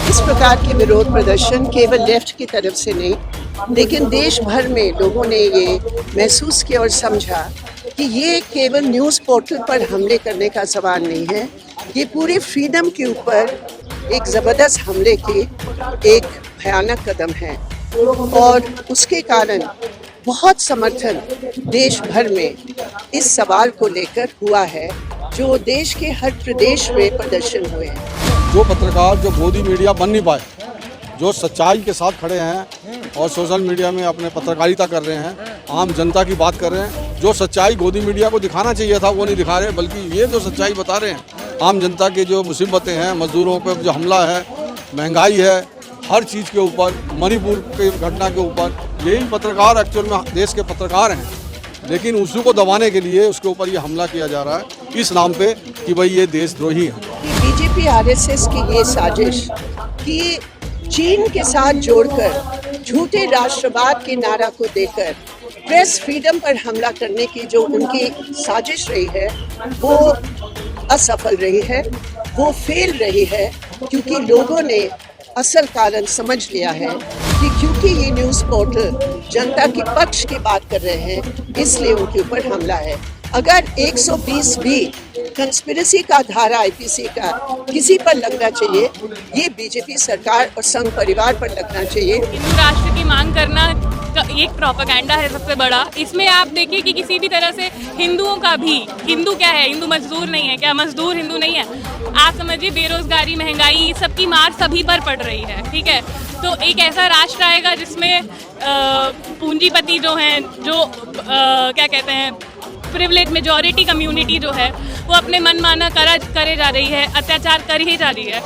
इस प्रकार के विरोध प्रदर्शन केवल लेफ्ट की तरफ से नहीं, लेकिन देश भर में लोगों ने ये महसूस किया और समझा कि ये केवल न्यूज़ पोर्टल पर हमले करने का सवाल नहीं है, ये पूरे फ्रीडम के ऊपर एक ज़बरदस्त हमले की एक भयानक कदम है। और उसके कारण बहुत समर्थन देश भर में इस सवाल को लेकर हुआ है, जो देश के हर प्रदेश में प्रदर्शन हुए हैं। जो पत्रकार जो गोदी मीडिया बन नहीं पाए, जो सच्चाई के साथ खड़े हैं और सोशल मीडिया में अपने पत्रकारिता कर रहे हैं, आम जनता की बात कर रहे हैं, जो सच्चाई गोदी मीडिया को दिखाना चाहिए था वो नहीं दिखा रहे, बल्कि ये जो सच्चाई बता रहे हैं, आम जनता के जो मुसीबतें हैं, मजदूरों पर जो हमला है, महंगाई है, हर चीज़ के ऊपर, मणिपुर के घटना के ऊपर, यही पत्रकार एक्चुअल में देश के पत्रकार हैं। लेकिन उसी को दबाने के लिए उसके ऊपर ये हमला किया जा रहा है इस नाम पे कि भाई ये देशद्रोही है। बीजेपी आरएसएस की ये साजिश कि चीन के साथ जोड़कर झूठे राष्ट्रवाद के नारा को देकर प्रेस फ्रीडम पर हमला करने की जो उनकी साजिश रही है, वो असफल रही है, वो फेल रही है, क्योंकि लोगों ने असल कारण समझ लिया है कि क्योंकि ये न्यूज़ पोर्टल जनता के पक्ष की बात कर रहे हैं, इसलिए उनके ऊपर हमला है। अगर 120 भी कंस्पिरेसी का धारा आईपीसी का किसी पर लगना चाहिए, ये बीजेपी सरकार और संघ परिवार पर लगना चाहिए। हिंदू राष्ट्र की मांग करना एक प्रोपेगेंडा है सबसे बड़ा। इसमें आप देखिए कि किसी भी तरह से हिंदुओं का भी, हिंदू क्या है, हिंदू मजदूर नहीं है क्या, मजदूर हिंदू नहीं है, आप समझिए बेरोजगारी, महंगाई, सबकी मार सभी पर पड़ रही है, ठीक है। तो एक ऐसा राष्ट्र आएगा जिसमें पूंजीपति जो हैं, जो क्या कहते हैं, प्रिविलेज मेजॉरिटी कम्युनिटी जो है, वो अपने मनमाना करे जा रही है, अत्याचार कर ही जा रही है।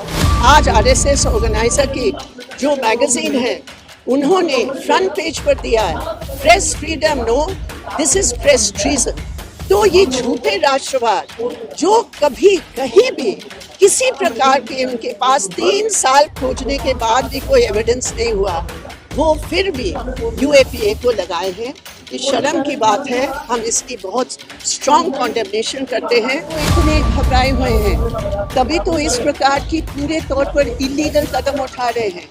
आज आरएसएस ऑर्गेनाइजर की जो मैगजीन है, उन्होंने फ्रंट पेज पर दिया है, press freedom no, this is press treason. तो ये झूठे राष्ट्रवाद जो कभी कहीं भी किसी प्रकार के उनके पास 3 साल खोजने के बाद भी कोई एविडेंस नहीं हुआ, वो फिर भी यूएपीए को लगाए हैं। ये शर्म की बात है, हम इसकी बहुत स्ट्रॉन्ग कॉन्डेमनेशन करते हैं। वो इतने घबराए हुए हैं, तभी तो इस प्रकार की पूरे तौर पर इलीगल कदम उठा रहे हैं,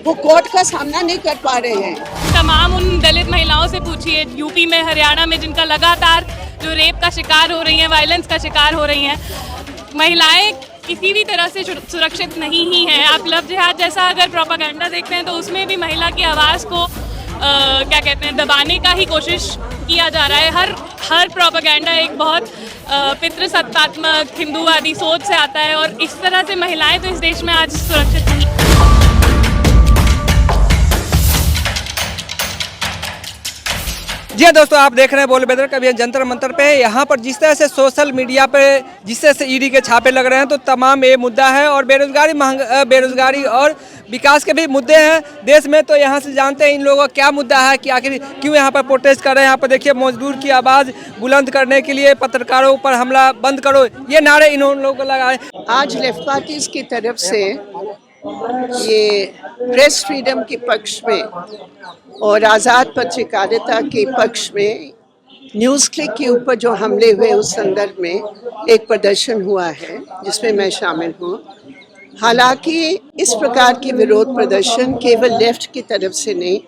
वो कोर्ट का सामना नहीं कर पा रहे हैं। तमाम उन दलित महिलाओं से पूछिए यूपी में, हरियाणा में, जिनका लगातार जो रेप का शिकार हो रही हैं, वायलेंस का शिकार हो रही हैं, महिलाएं किसी भी तरह से सुरक्षित नहीं ही हैं। आप लव जिहाद जैसा अगर प्रोपेगेंडा देखते हैं तो उसमें भी महिला की आवाज़ को क्या कहते हैं, दबाने का ही कोशिश किया जा रहा है। हर प्रोपेगेंडा एक बहुत पितृसत्तात्मक हिंदूवादी सोच से आता है, और इस तरह से महिलाएं तो इस देश में आज सुरक्षित नहीं। जी हाँ दोस्तों, आप देख रहे हैं बोल बेदर का अभियान जंतर मंतर पे। यहाँ पर जिस तरह से सोशल मीडिया पे जिस तरह से ईडी के छापे लग रहे हैं, तो तमाम ये मुद्दा है, और बेरोजगारी और विकास के भी मुद्दे हैं देश में। तो यहाँ से जानते हैं इन लोगों का क्या मुद्दा है, कि आखिर क्यों यहाँ पर प्रोटेस्ट कर रहे हैं। यहाँ पर देखिए, मजदूर की आवाज़ बुलंद करने के लिए पत्रकारों पर हमला बंद करो, ये नारे इन लोगों को लगाए। आज लेफ्ट पार्टीज की तरफ से ये प्रेस फ्रीडम के पक्ष में और आज़ाद पत्रकारिता के पक्ष में न्यूज़ क्लिक के ऊपर जो हमले हुए, उस संदर्भ में एक प्रदर्शन हुआ है जिसमें मैं शामिल हूँ। हालांकि इस प्रकार के विरोध प्रदर्शन केवल लेफ्ट की तरफ से नहीं,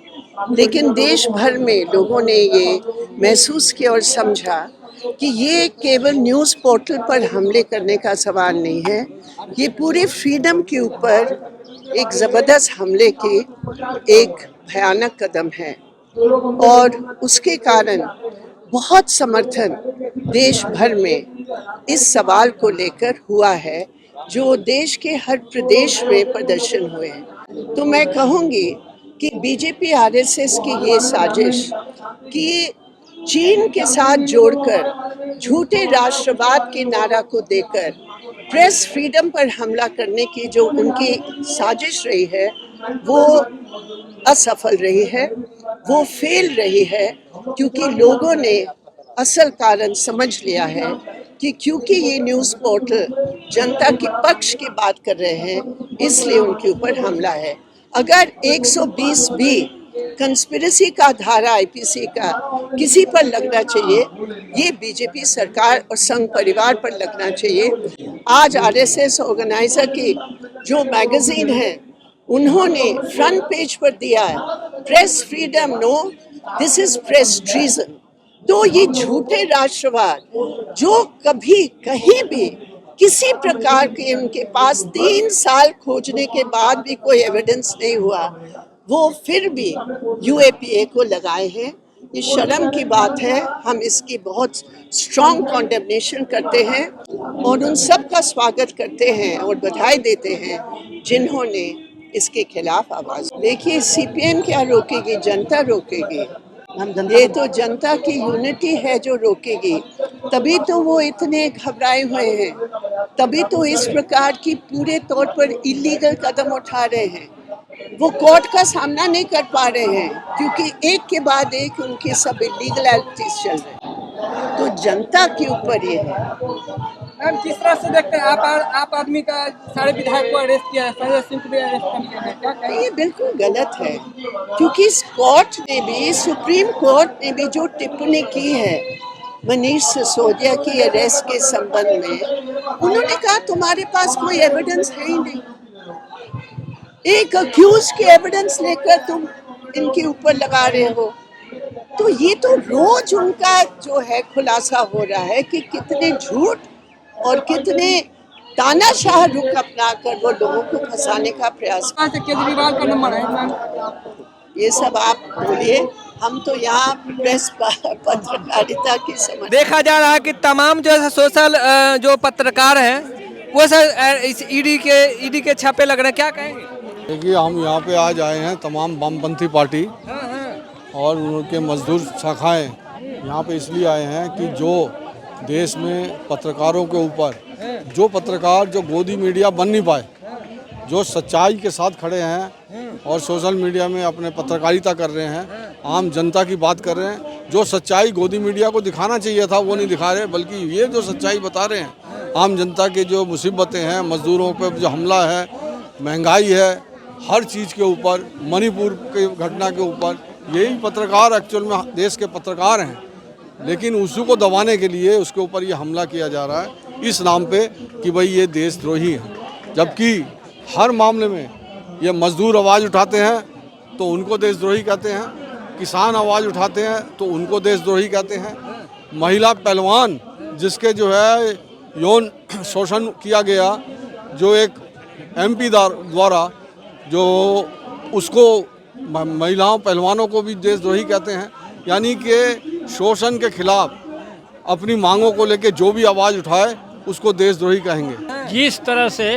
लेकिन देश भर में लोगों ने ये महसूस किया और समझा कि ये केवल न्यूज़ पोर्टल पर हमले करने का सवाल नहीं है, ये पूरे फ्रीडम के ऊपर एक ज़बरदस्त हमले की एक भयानक कदम है। और उसके कारण बहुत समर्थन देश भर में इस सवाल को लेकर हुआ है, जो देश के हर प्रदेश में प्रदर्शन हुए हैं। तो मैं कहूँगी कि बीजेपी आरएसएस की ये साजिश कि चीन के साथ जोड़कर झूठे राष्ट्रवाद के नारा को देकर प्रेस फ्रीडम पर हमला करने की जो उनकी साजिश रही है, वो असफल रही है, वो फेल रही है, क्योंकि लोगों ने असल कारण समझ लिया है कि क्योंकि ये न्यूज़ पोर्टल जनता के पक्ष की बात कर रहे हैं, इसलिए उनके ऊपर हमला है। अगर 120 भी कंस्पिरेसी का धारा आईपीसी का किसी पर लगना चाहिए, ये बीजेपी सरकार और संघ परिवार पर लगना चाहिए। आज आरएसएस ऑर्गेनाइजर की जो मैगजीन है उन्होंने फ्रंट पेज पर दिया है press freedom no, this is press treason. तो ये झूठे राष्ट्रवाद जो कभी कहीं भी किसी प्रकार के उनके पास 3 साल खोजने के बाद भी कोई एविडेंस नहीं हुआ, वो फिर भी यूएपीए को लगाए हैं। ये शर्म की बात है, हम इसकी बहुत स्ट्रॉन्ग कॉन्डेमनेशन करते हैं और उन सब का स्वागत करते हैं और बधाई देते हैं जिन्होंने इसके खिलाफ आवाज। देखिए सीपीएम क्या रोकेगी, जनता रोकेगी। ये तो जनता की यूनिटी है जो रोकेगी, तभी तो वो इतने घबराए हुए हैं, तभी तो इस प्रकार की पूरे तौर पर इलीगल कदम उठा रहे हैं। वो कोर्ट का सामना नहीं कर पा रहे हैं क्योंकि एक के बाद एक उनके सब इलीगलिटीज चल रहे हैं। तो जनता के ऊपर ये है। मैम किस तरह से देखते हैं आप आदमी का सारे विधायक को अरेस्ट किया है, संजय सिंह को भी अरेस्ट किया है, क्या कहें? ये बिल्कुल गलत है क्योंकि इस कोर्ट ने भी, सुप्रीम कोर्ट ने भी जो टिप्पणी की है मनीष सिसोदिया की अरेस्ट के संबंध में, उन्होंने कहा तुम्हारे पास कोई एविडेंस है ही नहीं। एक अक्यूज के एविडेंस लेकर तुम इनके ऊपर लगा रहे हो। तो ये तो रोज उनका जो है खुलासा हो रहा है कि कितने झूठ और कितने तानाशाह रुख अपना कर वो लोगों को फंसाने का प्रयास। केजरीवाल का नंबर है मैम? ये सब आप बोलिए, हम तो यहाँ प्रेस पत्रकारिता की समझ। देखा जा रहा है कि तमाम जो है सोशल जो पत्रकार हैं वो सर इस ईडी के छापे लग रहे हैं, क्या कहेंगे? देखिए हम यहाँ पे आज आए हैं तमाम वामपंथी पार्टी और उनके मजदूर शाखाएं यहाँ पे इसलिए आए हैं कि जो देश में पत्रकारों के ऊपर, जो पत्रकार जो गोदी मीडिया बन नहीं पाए, जो सच्चाई के साथ खड़े हैं और सोशल मीडिया में अपने पत्रकारिता कर रहे हैं, आम जनता की बात कर रहे हैं, जो सच्चाई गोदी मीडिया को दिखाना चाहिए था वो नहीं दिखा रहे, बल्कि ये जो सच्चाई बता रहे हैं आम जनता के जो मुसीबतें हैं, मजदूरों पर जो हमला है, महंगाई है, हर चीज़ के ऊपर, मणिपुर के घटना के ऊपर, यही पत्रकार एक्चुअल में देश के पत्रकार हैं। लेकिन उसी को दबाने के लिए उसके ऊपर ये हमला किया जा रहा है इस नाम पे कि भाई ये देशद्रोही है। जबकि हर मामले में ये मजदूर आवाज़ उठाते हैं तो उनको देशद्रोही कहते हैं, किसान आवाज़ उठाते हैं तो उनको देशद्रोही कहते हैं, महिला पहलवान जिसके जो है यौन शोषण किया गया, जो एक एमपी द्वारा जो उसको महिलाओं पहलवानों को भी देशद्रोही कहते हैं। यानी कि शोषण के खिलाफ अपनी मांगों को लेकर जो भी आवाज़ उठाए उसको देशद्रोही कहेंगे। जिस तरह से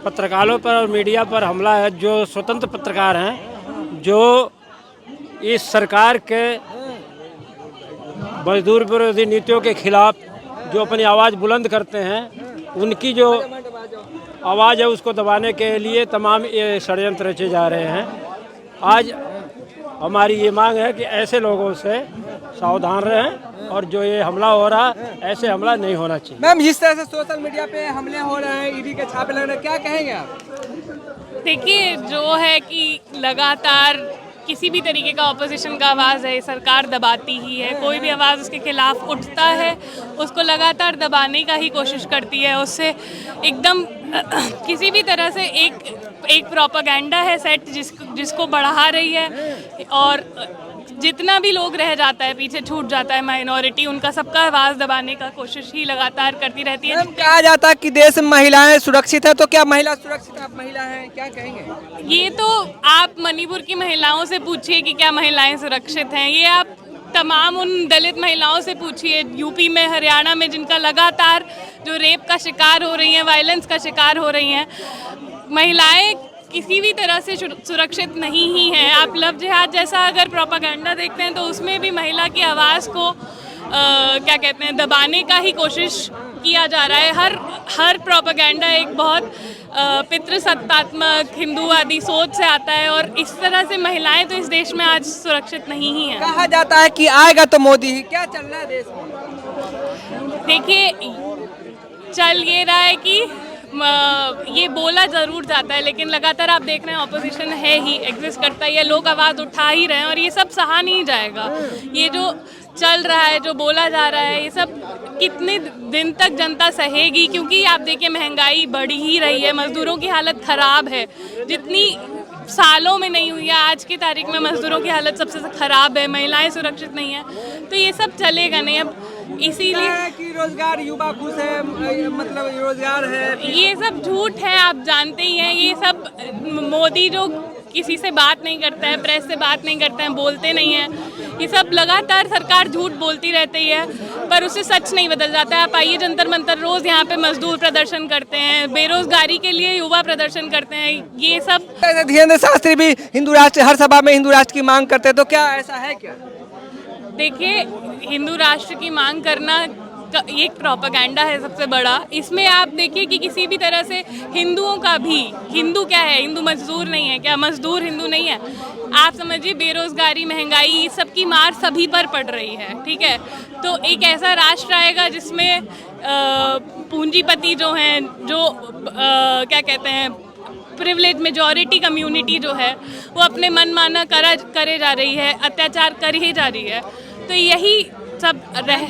पत्रकारों पर और मीडिया पर हमला है, जो स्वतंत्र पत्रकार हैं, जो इस सरकार के मजदूर विरोधी नीतियों के खिलाफ जो अपनी आवाज़ बुलंद करते हैं, उनकी जो आवाज़ है उसको दबाने के लिए तमाम ये षड्यंत्र रचे जा रहे हैं। आज हमारी ये मांग है कि ऐसे लोगों से सावधान रहें और जो ये हमला हो रहा ऐसे हमला नहीं होना चाहिए। मैम जिस तरह से सोशल मीडिया पे हमले हो रहे हैं, ईडी के छापे लग रहे हैं, क्या कहेंगे आप? देखिए जो है कि लगातार किसी भी तरीके का ऑपोजिशन का आवाज़ है सरकार दबाती ही है। कोई भी आवाज़ उसके खिलाफ उठता है उसको लगातार दबाने का ही कोशिश करती है। उससे एकदम किसी भी तरह से एक प्रोपेगेंडा है सेट जिसको बढ़ा रही है और जितना भी लोग रह जाता है, पीछे छूट जाता है माइनॉरिटी, उनका सबका आवाज़ दबाने का कोशिश ही लगातार करती रहती है। कहा जाता है कि देश में महिलाएं सुरक्षित है, तो क्या महिला सुरक्षित? आप महिला हैं, क्या कहेंगे? ये तो आप मणिपुर की महिलाओं से पूछिए कि क्या महिलाएं सुरक्षित हैं। ये आप तमाम उन दलित महिलाओं से पूछिए यूपी में, हरियाणा में, जिनका लगातार जो रेप का शिकार हो रही हैं, वायलेंस का शिकार हो रही हैं। महिलाएं किसी भी तरह से सुरक्षित नहीं ही हैं। आप लव जिहाद जैसा अगर प्रोपेगेंडा देखते हैं तो उसमें भी महिला की आवाज़ को क्या कहते हैं दबाने का ही कोशिश किया जा रहा है। हर प्रोपेगेंडा एक बहुत पितृसत्तात्मक हिंदूवादी सोच से आता है और इस तरह से महिलाएं तो इस देश में आज सुरक्षित नहीं ही हैं। कहा जाता है कि आएगा तो मोदी ही। क्या चल रहा है देश में? देखिए चल ये रहा है कि ये बोला ज़रूर जाता है, लेकिन लगातार आप देख रहे हैं ऑपोजिशन है ही, एग्जिस्ट करता ही है, लोग आवाज़ उठा ही रहे हैं और ये सब सहा नहीं जाएगा। ये जो चल रहा है, जो बोला जा रहा है, ये सब कितने दिन तक जनता सहेगी? क्योंकि आप देखिए महंगाई बढ़ी ही रही है, मज़दूरों की हालत ख़राब है, जितनी सालों में नहीं हुई है आज की तारीख में मज़दूरों की हालत सबसे ख़राब है, महिलाएं सुरक्षित नहीं है, तो ये सब चलेगा नहीं। अब इसीलिए कि रोजगार युवा खुश है, मतलब रोजगार है, ये सब झूठ है, आप जानते ही हैं। ये सब मोदी जो किसी से बात नहीं करता है, प्रेस से बात नहीं करते हैं, बोलते नहीं हैं, ये सब लगातार सरकार झूठ बोलती रहती है, पर उससे सच नहीं बदल जाता है। आप आइए जंतर मंतर, रोज़ यहाँ पे मजदूर प्रदर्शन करते हैं, बेरोजगारी के लिए युवा प्रदर्शन करते हैं, ये सब। धीरेन्द्र शास्त्री भी हिंदू राष्ट्र, हर सभा में हिंदू राष्ट्र की मांग करते हैं, तो क्या ऐसा है क्या? देखिए, हिंदू राष्ट्र की मांग करना एक प्रोपेगेंडा है सबसे बड़ा। इसमें आप देखिए कि किसी भी तरह से हिंदुओं का भी, हिंदू क्या है, हिंदू मजदूर नहीं है क्या? मजदूर हिंदू नहीं है? आप समझिए बेरोजगारी, महंगाई, सबकी मार सभी पर पड़ रही है, ठीक है? तो एक ऐसा राष्ट्र आएगा जिसमें पूंजीपति जो हैं, जो क्या कहते हैं, प्रिविलेज मेजॉरिटी कम्युनिटी जो है, वो अपने मनमाना करे जा रही है, अत्याचार कर ही जा रही है। तो यही सब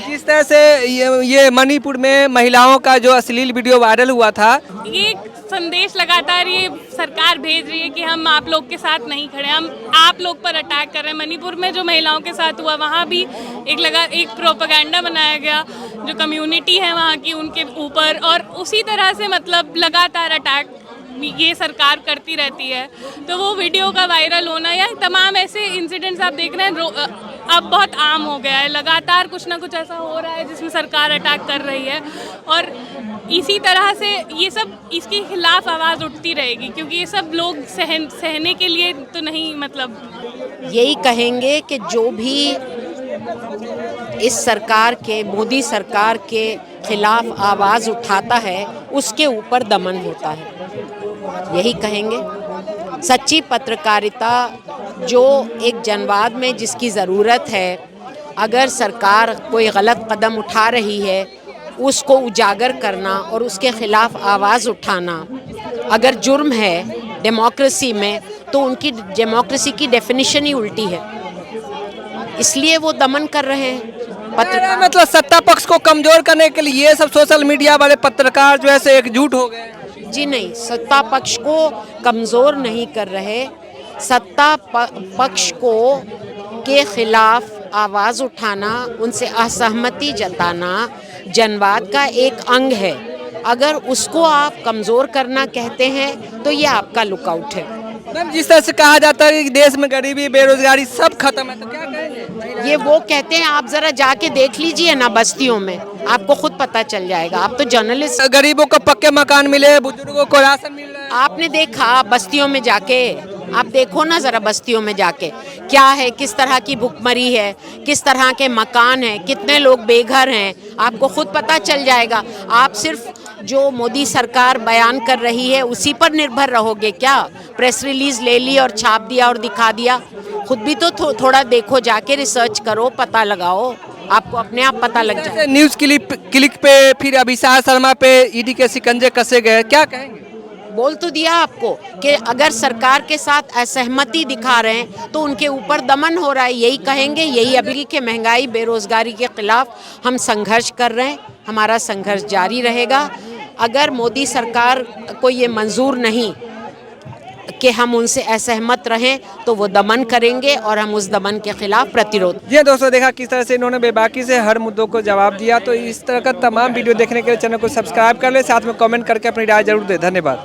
जिस तरह से ये मणिपुर में महिलाओं का जो अश्लील वीडियो वायरल हुआ था, ये संदेश लगातार ये सरकार भेज रही है कि हम आप लोग के साथ नहीं खड़े, हम आप लोग पर अटैक कर रहे हैं। मणिपुर में जो महिलाओं के साथ हुआ, वहाँ भी एक प्रोपेगेंडा बनाया गया जो कम्युनिटी है वहाँ की, उनके ऊपर, और उसी तरह से मतलब लगातार अटैक ये सरकार करती रहती है। तो वो वीडियो का वायरल होना या तमाम ऐसे इंसिडेंट्स आप देख रहे हैं, अब बहुत आम हो गया है। लगातार कुछ ना कुछ ऐसा हो रहा है जिसमें सरकार अटैक कर रही है, और इसी तरह से ये सब इसके खिलाफ आवाज़ उठती रहेगी, क्योंकि ये सब लोग सहने के लिए तो नहीं, मतलब यही कहेंगे कि जो भी इस सरकार के, मोदी सरकार के खिलाफ आवाज़ उठाता है उसके ऊपर दमन होता है, यही कहेंगे। सच्ची पत्रकारिता जो एक जनवाद में जिसकी ज़रूरत है, अगर सरकार कोई गलत कदम उठा रही है उसको उजागर करना और उसके खिलाफ आवाज़ उठाना अगर जुर्म है डेमोक्रेसी में, तो उनकी डेमोक्रेसी की डेफिनेशन ही उल्टी है, इसलिए वो दमन कर रहे हैं। पत्रकार मतलब सत्ता पक्ष को कमजोर करने के लिए ये सब सोशल मीडिया वाले पत्रकार जो है एकजुट हो गए। जी नहीं, सत्ता पक्ष को कमज़ोर नहीं कर रहे, सत्ता पक्ष को के खिलाफ आवाज़ उठाना, उनसे असहमति जताना जनवाद का एक अंग है। अगर उसको आप कमज़ोर करना कहते हैं तो ये आपका लुकआउट है। मैम, जिस तरह से कहा जाता है कि देश में गरीबी, बेरोजगारी सब खत्म है, तो क्या कहेंगे? ये वो कहते हैं, आप जरा जाके देख लीजिए ना बस्तियों में, आपको खुद पता चल जाएगा। आप तो जर्नलिस्ट। गरीबों को पक्के मकान मिले, बुजुर्गों को राशन मिल रहा है। आपने देखा बस्तियों में जाके? आप देखो ना जरा बस्तियों में जाके क्या है, किस तरह की भुखमरी है, किस तरह के मकान हैं, कितने लोग बेघर हैं, आपको खुद पता चल जाएगा। आप सिर्फ जो मोदी सरकार बयान कर रही है उसी पर निर्भर रहोगे क्या? प्रेस रिलीज ले ली और छाप दिया और दिखा दिया? खुद भी तो थोड़ा देखो, जाके रिसर्च करो, पता लगाओ, आपको अपने आप पता लग जाए। न्यूज़ क्लिक पे फिर अभिषेक शर्मा पे ईडी के शिकंजे कसे गए, क्या कहेंगे? बोल तो दिया आपको कि अगर सरकार के साथ असहमति दिखा रहे हैं तो उनके ऊपर दमन हो रहा है, यही कहेंगे। यही अभी के महंगाई, बेरोजगारी के खिलाफ हम संघर्ष कर रहे हैं, हमारा संघर्ष जारी रहेगा। अगर मोदी सरकार को ये मंजूर नहीं कि हम उनसे असहमत रहें तो वो दमन करेंगे और हम उस दमन के खिलाफ प्रतिरोध। जी दोस्तों, देखा किस तरह से इन्होंने बेबाकी से हर मुद्दों को जवाब दिया। तो इस तरह का तमाम वीडियो देखने के लिए चैनल को सब्सक्राइब कर ले, साथ में कमेंट करके अपनी राय जरूर दे। धन्यवाद।